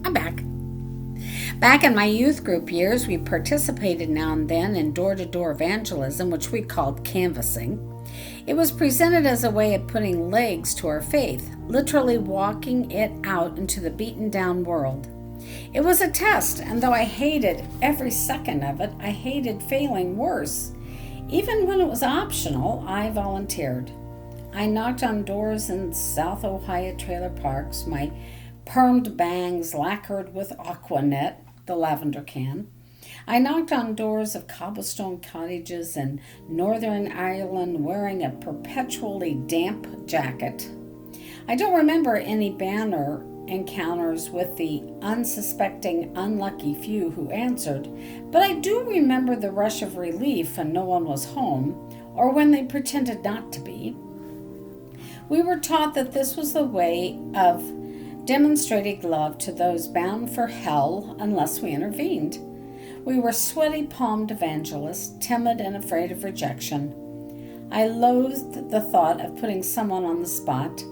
I'm back. Back in my youth group years, we participated now and then in door-to-door evangelism, which we called canvassing. It was presented as a way of putting legs to our faith, literally walking it out into the beaten-down world. It was a test, and though I hated every second of it, I hated failing worse. Even when it was optional, I volunteered. I knocked on doors in South Ohio trailer parks, my permed bangs lacquered with Aquanet, the lavender can. I knocked on doors of cobblestone cottages in Northern Ireland wearing a perpetually damp jacket. I don't remember any banner encounters with the unsuspecting, unlucky few who answered, but I do remember the rush of relief when no one was home, or when they pretended not to be. We were taught that this was the way of demonstrating love to those bound for hell unless we intervened. We were sweaty-palmed evangelists, timid and afraid of rejection. I loathed the thought of putting someone on the spot.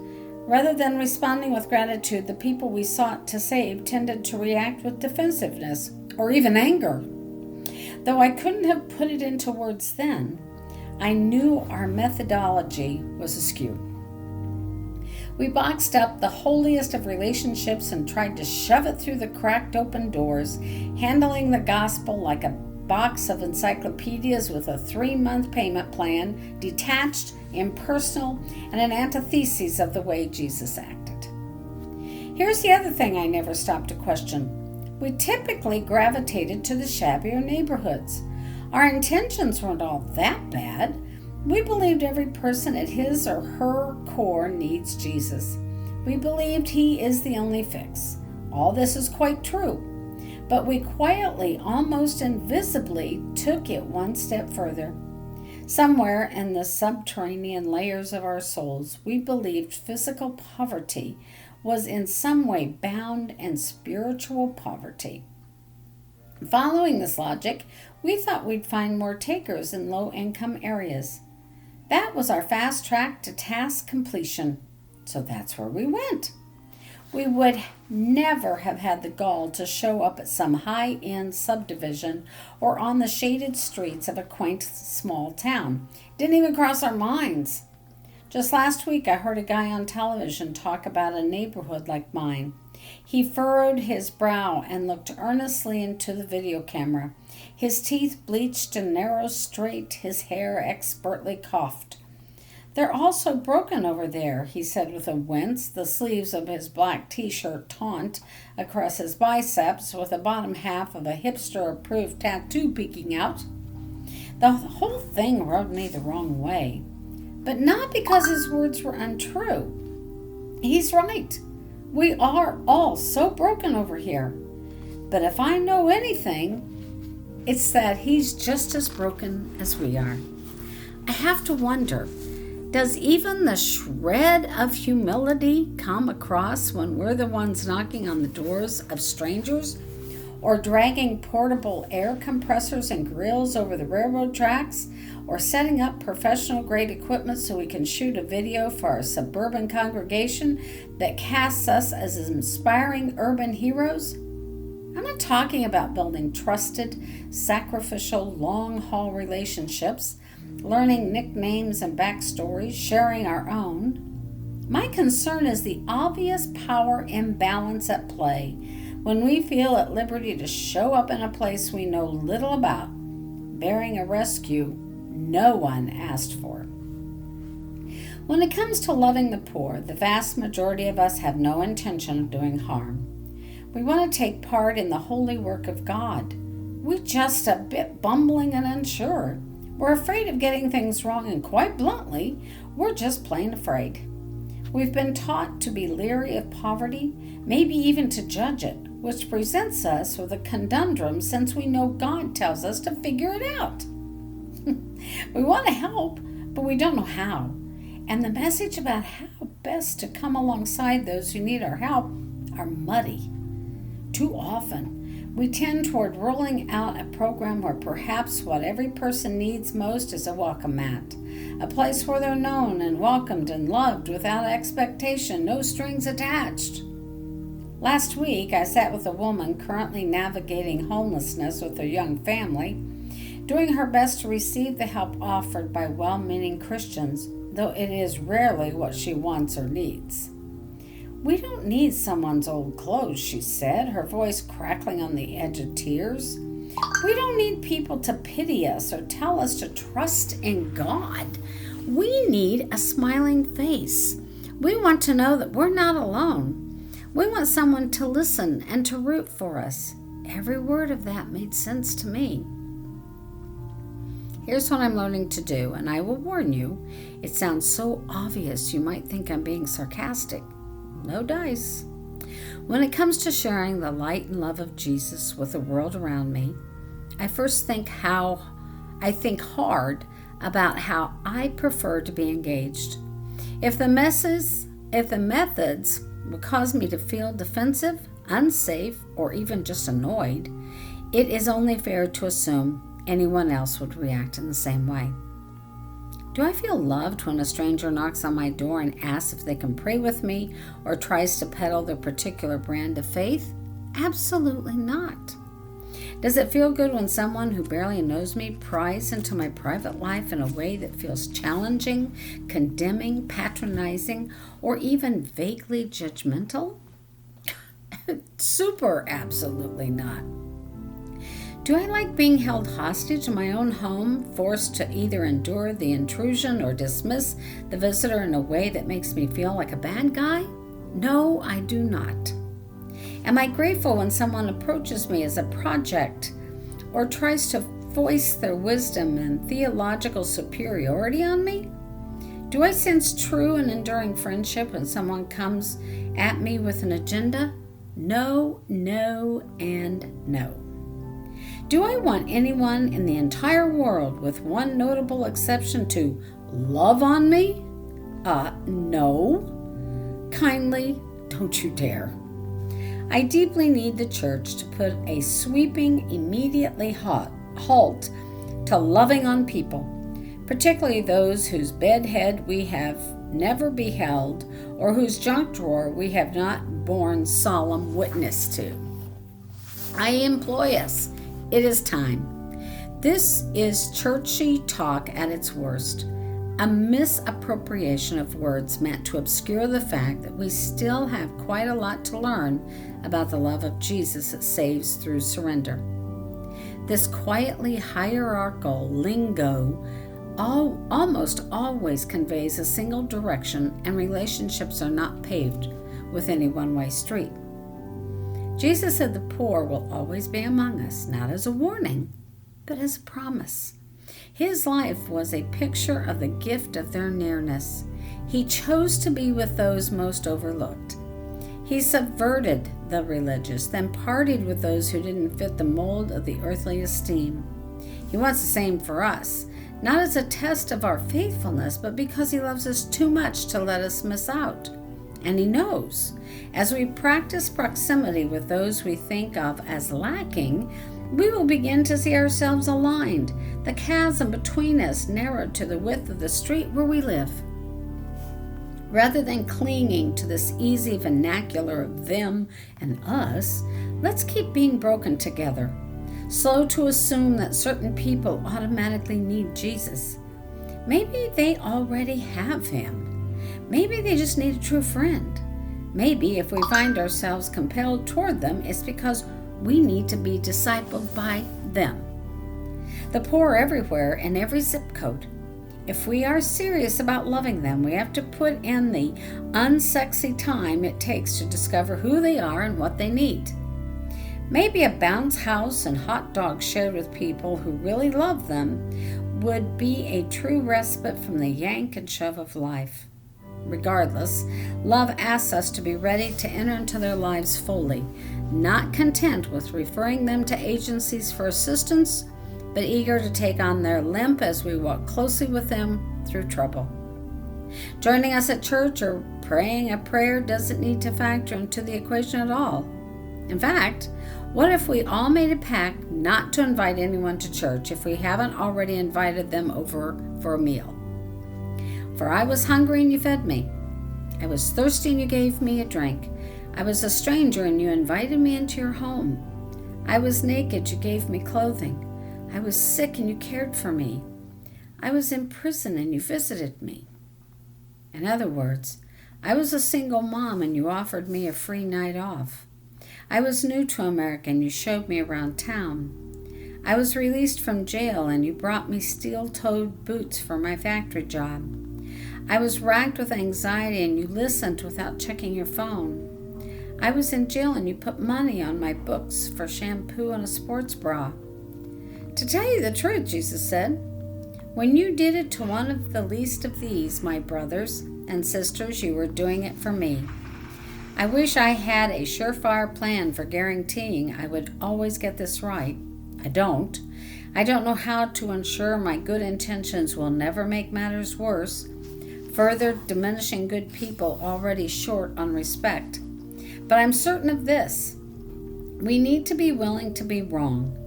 Rather than responding with gratitude, the people we sought to save tended to react with defensiveness or even anger. Though I couldn't have put it into words then, I knew our methodology was askew. We boxed up the holiest of relationships and tried to shove it through the cracked open doors, handling the gospel like a box of encyclopedias with a 3-month payment plan, detached, impersonal, and an antithesis of the way Jesus acted. Here's the other thing I never stopped to question. We typically gravitated to the shabbier neighborhoods. Our intentions weren't all that bad. We believed every person at his or her core needs Jesus. We believed he is the only fix. All this is quite true. But we quietly, almost invisibly, took it one step further. Somewhere in the subterranean layers of our souls, we believed physical poverty was in some way bound in spiritual poverty. Following this logic, we thought we'd find more takers in low-income areas. That was our fast track to task completion, so that's where we went. We would never have had the gall to show up at some high-end subdivision or on the shaded streets of a quaint small town. Didn't even cross our minds. Just last week, I heard a guy on television talk about a neighborhood like mine. He furrowed his brow and looked earnestly into the video camera. His teeth bleached and narrow straight, his hair expertly coiffed. They're also broken over there, he said with a wince, the sleeves of his black t-shirt taut across his biceps with the bottom half of a hipster-approved tattoo peeking out. The whole thing rubbed me the wrong way, but not because his words were untrue. He's right. We are all so broken over here. But if I know anything, it's that he's just as broken as we are. I have to wonder, does even the shred of humility come across when we're the ones knocking on the doors of strangers or dragging portable air compressors and grills over the railroad tracks or setting up professional-grade equipment so we can shoot a video for our suburban congregation that casts us as inspiring urban heroes? I'm not talking about building trusted, sacrificial, long-haul relationships, learning nicknames and backstories, sharing our own. My concern is the obvious power imbalance at play when we feel at liberty to show up in a place we know little about, bearing a rescue no one asked for. When it comes to loving the poor, the vast majority of us have no intention of doing harm. We want to take part in the holy work of God. We're just a bit bumbling and unsure. We're afraid of getting things wrong, and quite bluntly, we're just plain afraid. We've been taught to be leery of poverty, maybe even to judge it, which presents us with a conundrum since we know God tells us to figure it out. We want to help, but we don't know how. And the message about how best to come alongside those who need our help are muddy. Too often, we tend toward rolling out a program where perhaps what every person needs most is a welcome mat, a place where they're known and welcomed and loved without expectation, no strings attached. Last week, I sat with a woman currently navigating homelessness with her young family, doing her best to receive the help offered by well-meaning Christians, though it is rarely what she wants or needs. "We don't need someone's old clothes," she said, her voice crackling on the edge of tears. "We don't need people to pity us or tell us to trust in God. We need a smiling face. We want to know that we're not alone. We want someone to listen and to root for us." Every word of that made sense to me. Here's what I'm learning to do, and I will warn you, it sounds so obvious you might think I'm being sarcastic. No dice. When it comes to sharing the light and love of Jesus with the world around me, I first think hard about how I prefer to be engaged. If the methods will cause me to feel defensive, unsafe, or even just annoyed, it is only fair to assume anyone else would react in the same way. Do I feel loved when a stranger knocks on my door and asks if they can pray with me or tries to peddle their particular brand of faith? Absolutely not. Does it feel good when someone who barely knows me pries into my private life in a way that feels challenging, condemning, patronizing, or even vaguely judgmental? Super absolutely not. Do I like being held hostage in my own home, forced to either endure the intrusion or dismiss the visitor in a way that makes me feel like a bad guy? No, I do not. Am I grateful when someone approaches me as a project or tries to voice their wisdom and theological superiority on me? Do I sense true and enduring friendship when someone comes at me with an agenda? No, no, and no. Do I want anyone in the entire world, with one notable exception, to love on me? No. Kindly, don't you dare. I deeply need the church to put a sweeping, immediately halt to loving on people, particularly those whose bedhead we have never beheld or whose junk drawer we have not borne solemn witness to. I employ us. It is time. This is churchy talk at its worst, a misappropriation of words meant to obscure the fact that we still have quite a lot to learn about the love of Jesus that saves through surrender. This quietly hierarchical lingo almost always conveys a single direction, and relationships are not paved with any one-way street. Jesus said the poor will always be among us, not as a warning, but as a promise. His life was a picture of the gift of their nearness. He chose to be with those most overlooked. He subverted the religious, then partied with those who didn't fit the mold of the earthly esteem. He wants the same for us, not as a test of our faithfulness, but because he loves us too much to let us miss out. And he knows, as we practice proximity with those we think of as lacking, we will begin to see ourselves aligned, the chasm between us narrowed to the width of the street where we live. Rather than clinging to this easy vernacular of them and us, let's keep being broken together, slow to assume that certain people automatically need Jesus. Maybe they already have him. Maybe they just need a true friend. Maybe if we find ourselves compelled toward them, it's because we need to be discipled by them. The poor are everywhere in every zip code. If we are serious about loving them, we have to put in the unsexy time it takes to discover who they are and what they need. Maybe a bounce house and hot dogs shared with people who really love them would be a true respite from the yank and shove of life. Regardless, love asks us to be ready to enter into their lives fully, not content with referring them to agencies for assistance, but eager to take on their limp as we walk closely with them through trouble. Joining us at church or praying a prayer doesn't need to factor into the equation at all. In fact, what if we all made a pact not to invite anyone to church if we haven't already invited them over for a meal? For I was hungry and you fed me. I was thirsty and you gave me a drink. I was a stranger and you invited me into your home. I was naked, you gave me clothing. I was sick and you cared for me. I was in prison and you visited me. In other words, I was a single mom and you offered me a free night off. I was new to America and you showed me around town. I was released from jail and you brought me steel-toed boots for my factory job. I was racked with anxiety and you listened without checking your phone. I was in jail and you put money on my books for shampoo and a sports bra. To tell you the truth, Jesus said, when you did it to one of the least of these, my brothers and sisters, you were doing it for me. I wish I had a surefire plan for guaranteeing I would always get this right. I don't. I don't know how to ensure my good intentions will never make matters worse, further diminishing good people already short on respect. But I'm certain of this. We need to be willing to be wrong.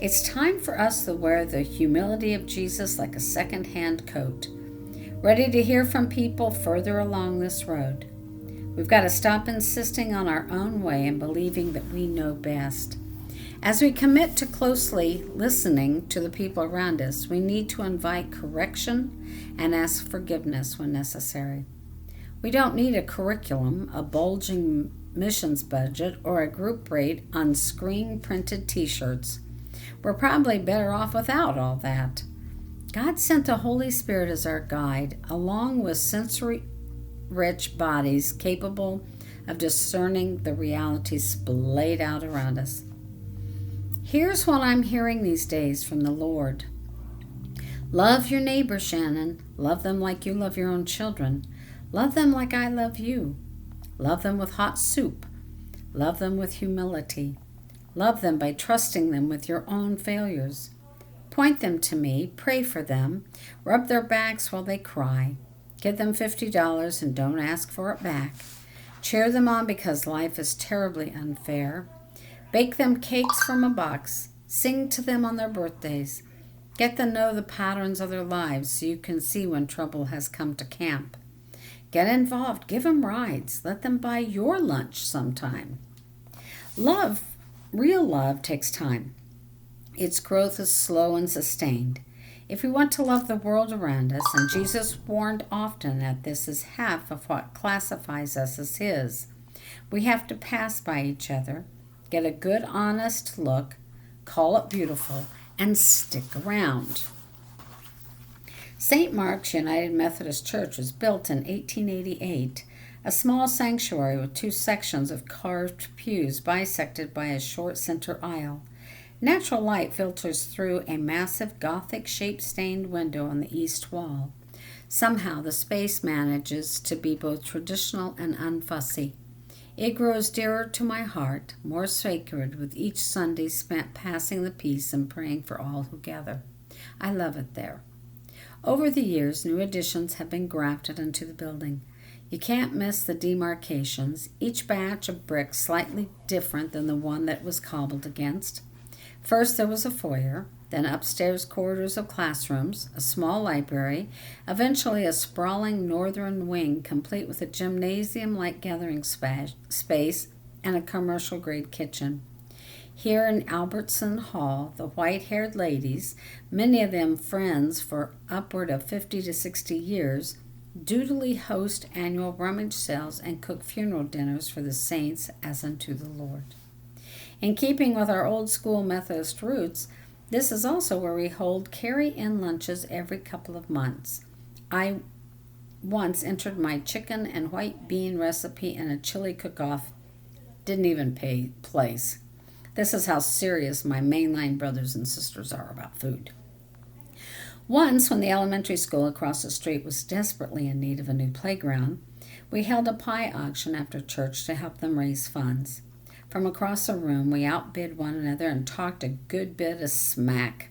It's time for us to wear the humility of Jesus like a second-hand coat, ready to hear from people further along this road. We've got to stop insisting on our own way and believing that we know best. As we commit to closely listening to the people around us, we need to invite correction and ask forgiveness when necessary. We don't need a curriculum, a bulging missions budget, or a group rate on screen-printed t-shirts. We're probably better off without all that. God sent the Holy Spirit as our guide, along with sensory-rich bodies capable of discerning the realities splayed out around us. Here's what I'm hearing these days from the Lord. Love your neighbor, Shannon. Love them like you love your own children. Love them like I love you. Love them with hot soup. Love them with humility. Love them by trusting them with your own failures. Point them to me, pray for them, rub their backs while they cry. Give them $50 and don't ask for it back. Cheer them on because life is terribly unfair. Bake them cakes from a box. Sing to them on their birthdays. Get them to know the patterns of their lives so you can see when trouble has come to camp. Get involved. Give them rides. Let them buy your lunch sometime. Love, real love, takes time. Its growth is slow and sustained. If we want to love the world around us, and Jesus warned often that this is half of what classifies us as His, we have to pass by each other, get a good, honest look, call it beautiful, and stick around. St. Mark's United Methodist Church was built in 1888, a small sanctuary with two sections of carved pews bisected by a short center aisle. Natural light filters through a massive Gothic-shaped stained window on the east wall. Somehow the space manages to be both traditional and unfussy. It grows dearer to my heart, more sacred with each Sunday spent passing the peace and praying for all who gather. I love it there. Over the years, new additions have been grafted into the building. You can't miss the demarcations, each batch of bricks slightly different than the one that was cobbled against. First there was a foyer, then upstairs corridors of classrooms, a small library, eventually a sprawling northern wing complete with a gymnasium-like gathering space and a commercial-grade kitchen. Here in Albertson Hall, the white-haired ladies, many of them friends for upward of 50 to 60 years, dutifully host annual rummage sales and cook funeral dinners for the saints as unto the Lord. In keeping with our old-school Methodist roots, this is also where we hold carry-in lunches every couple of months. I once entered my chicken and white bean recipe in a chili cook-off. Didn't even pay place. This is how serious my mainline brothers and sisters are about food. Once, when the elementary school across the street was desperately in need of a new playground, we held a pie auction after church to help them raise funds. From across the room, we outbid one another and talked a good bit of smack.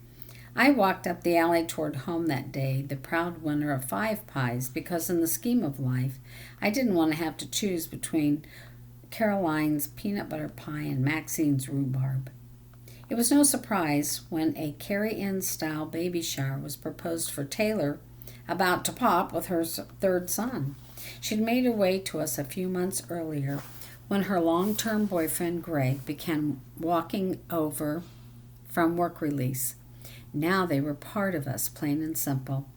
I walked up the alley toward home that day, the proud winner of 5 pies, because in the scheme of life, I didn't want to have to choose between Caroline's peanut butter pie and Maxine's rhubarb. It was no surprise when a carry-in style baby shower was proposed for Taylor, about to pop with her 3rd son. She'd made her way to us a few months earlier when her long-term boyfriend Greg began walking over from work release. Now they were part of us, plain and simple.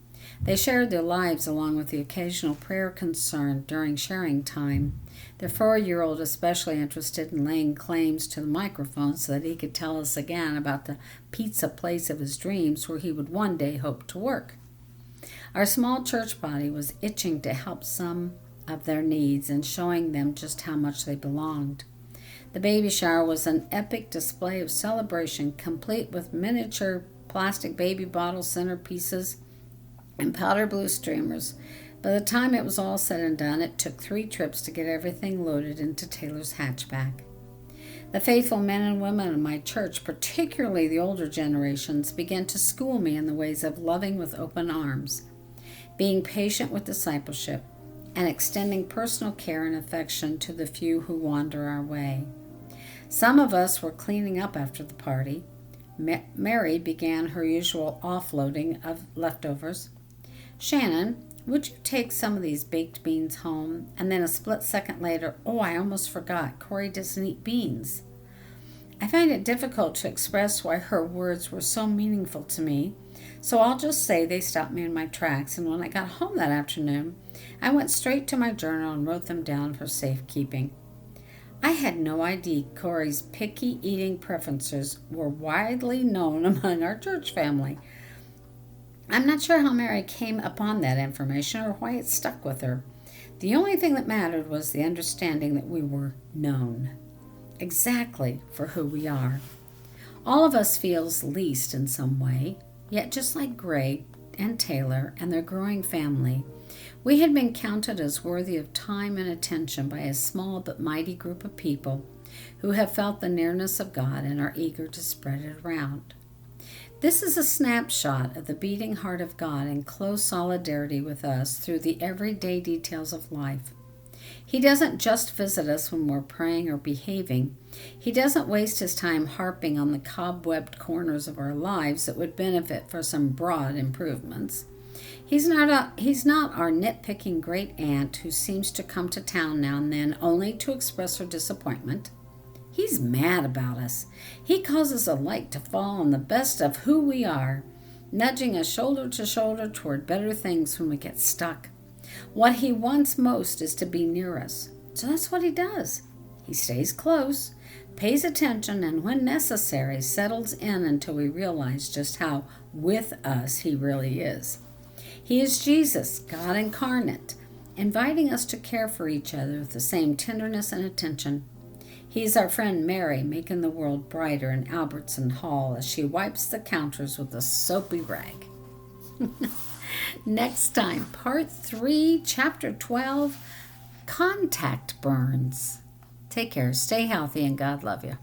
They shared their lives along with the occasional prayer concern during sharing time. The 4-year-old especially interested in laying claims to the microphone so that he could tell us again about the pizza place of his dreams where he would one day hope to work. Our small church body was itching to help some of their needs and showing them just how much they belonged. The baby shower was an epic display of celebration, complete with miniature plastic baby bottle centerpieces and powder blue streamers. By the time it was all said and done, it took 3 trips to get everything loaded into Taylor's hatchback. The faithful men and women in my church, particularly the older generations, began to school me in the ways of loving with open arms, being patient with discipleship, and extending personal care and affection to the few who wander our way. Some of us were cleaning up after the party. Mary began her usual offloading of leftovers. "Shannon, would you take some of these baked beans home?" And then a split second later, "Oh, I almost forgot. Corey doesn't eat beans." I find it difficult to express why her words were so meaningful to me, so I'll just say they stopped me in my tracks, and when I got home that afternoon, I went straight to my journal and wrote them down for safekeeping. I had no idea Corey's picky eating preferences were widely known among our church family. I'm not sure how Mary came upon that information or why it stuck with her. The only thing that mattered was the understanding that we were known, exactly for who we are. All of us feels least in some way, yet just like Greg and Taylor and their growing family, we had been counted as worthy of time and attention by a small but mighty group of people who have felt the nearness of God and are eager to spread it around. This is a snapshot of the beating heart of God in close solidarity with us through the everyday details of life. He doesn't just visit us when we're praying or behaving. He doesn't waste his time harping on the cobwebbed corners of our lives that would benefit for some broad improvements. He's not our nitpicking great aunt who seems to come to town now and then only to express her disappointment. He's mad about us. He causes a light to fall on the best of who we are, nudging us shoulder to shoulder toward better things when we get stuck. What he wants most is to be near us. So that's what he does. He stays close, pays attention, and when necessary, settles in until we realize just how with us he really is. He is Jesus, God incarnate, inviting us to care for each other with the same tenderness and attention. He is our friend Mary, making the world brighter in Albertson Hall as she wipes the counters with a soapy rag. Next time, Part 3, Chapter 12, Contact Burns. Take care, stay healthy, and God love you.